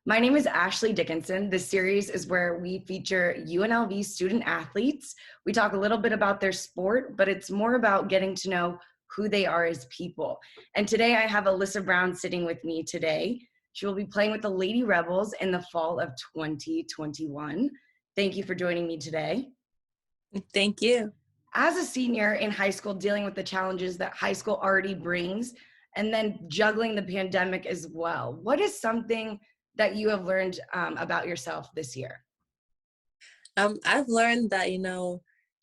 My name is Ashley Dickinson. This series is where we feature UNLV student athletes. We talk a little bit about their sport, but it's more about getting to know who they are as people. And today I have Alyssa Brown sitting with me today. She will be playing with the Lady Rebels in the fall of 2021. Thank you for joining me today. Thank you. As a senior in high school, dealing with the challenges that high school already brings, and then juggling the pandemic as well, what is something that you have learned about yourself this year? I've learned that,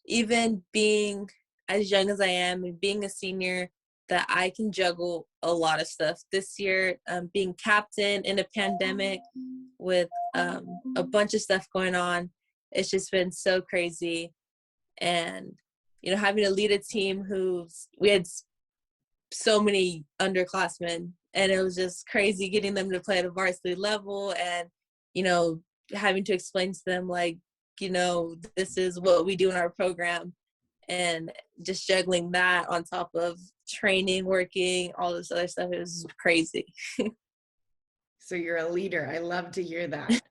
even being as young as I am and being a senior, that I can juggle a lot of stuff. This year, being captain in a pandemic with a bunch of stuff going on, it's just been so crazy. And, having to lead a team we had so many underclassmen, and it was just crazy getting them to play at a varsity level and, having to explain to them, this is what we do in our program, and just juggling that on top of training, working, all this other stuff. It was crazy. So you're a leader. I love to hear that.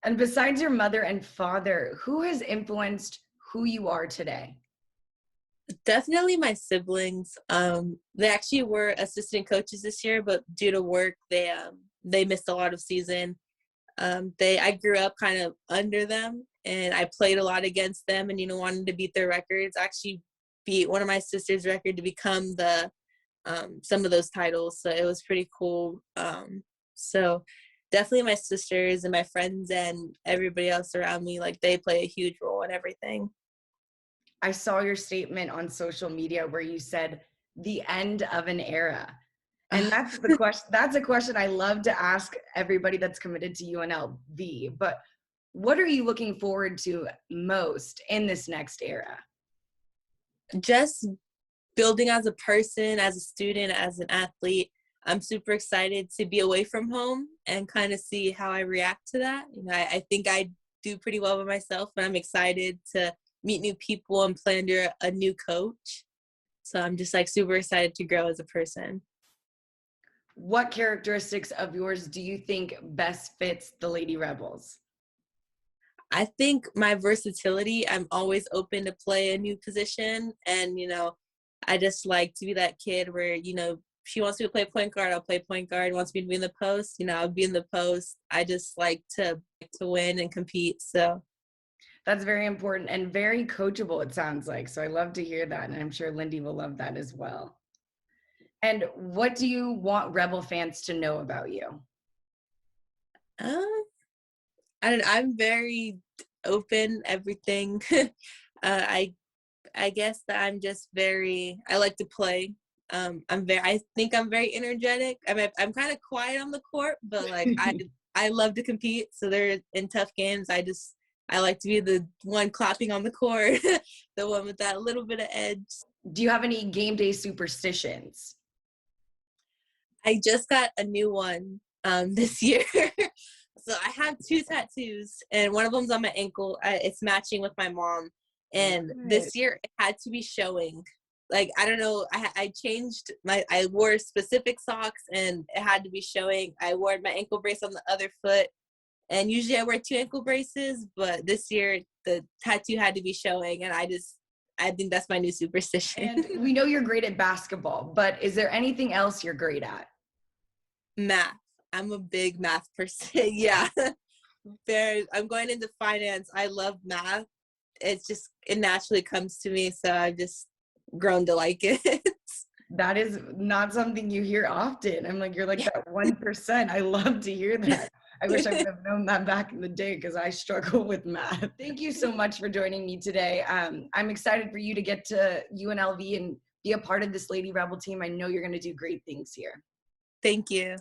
And besides your mother and father, who has influenced who you are today? Definitely my siblings. They actually were assistant coaches this year, but due to work, they missed a lot of season. I grew up kind of under them, and I played a lot against them, and wanted to beat their records. I actually beat one of my sister's record to become some of those titles, so it was pretty cool. So definitely my sisters and my friends and everybody else around me, they play a huge role in everything. I saw your statement on social media where you said the end of an era. And that's the question. That's a question I love to ask everybody that's committed to UNLV. But what are you looking forward to most in this next era? Just building as a person, as a student, as an athlete. I'm super excited to be away from home and kind of see how I react to that. I think I do pretty well by myself, but I'm excited to meet new people and play under a new coach. So I'm just super excited to grow as a person. What characteristics of yours do you think best fits the Lady Rebels? I think my versatility. I'm always open to play a new position. And, I just like to be that kid where, she wants me to play point guard, I'll play point guard. Wants me to be in the post, I'll be in the post. I just like to win and compete. So that's very important and very coachable, it sounds like. So I love to hear that. And I'm sure Lindy will love that as well. And what do you want Rebel fans to know about you? I'm very open, everything. I guess that I'm just I like to play. I think I'm very energetic. I'm kind of quiet on the court, but I love to compete. So they're in tough games. I like to be the one clapping on the court, the one with that little bit of edge. Do you have any game day superstitions? I just got a new one this year. So I have 2 tattoos, and one of them's on my ankle. It's matching with my mom. And this year it had to be showing. I don't know, I changed I wore specific socks, and it had to be showing. I wore my ankle brace on the other foot. And usually I wear 2 ankle braces, but this year the tattoo had to be showing, and I think that's my new superstition. And we know you're great at basketball, but is there anything else you're great at? Math. I'm a big math person. Yeah. I'm going into finance. I love math. It naturally comes to me, so I've just grown to like it. That is not something you hear often. I'm like, you're like that 1%. I love to hear that. I wish I would have known that back in the day because I struggle with math. Thank you so much for joining me today. I'm excited for you to get to UNLV and be a part of this Lady Rebel team. I know you're going to do great things here. Thank you.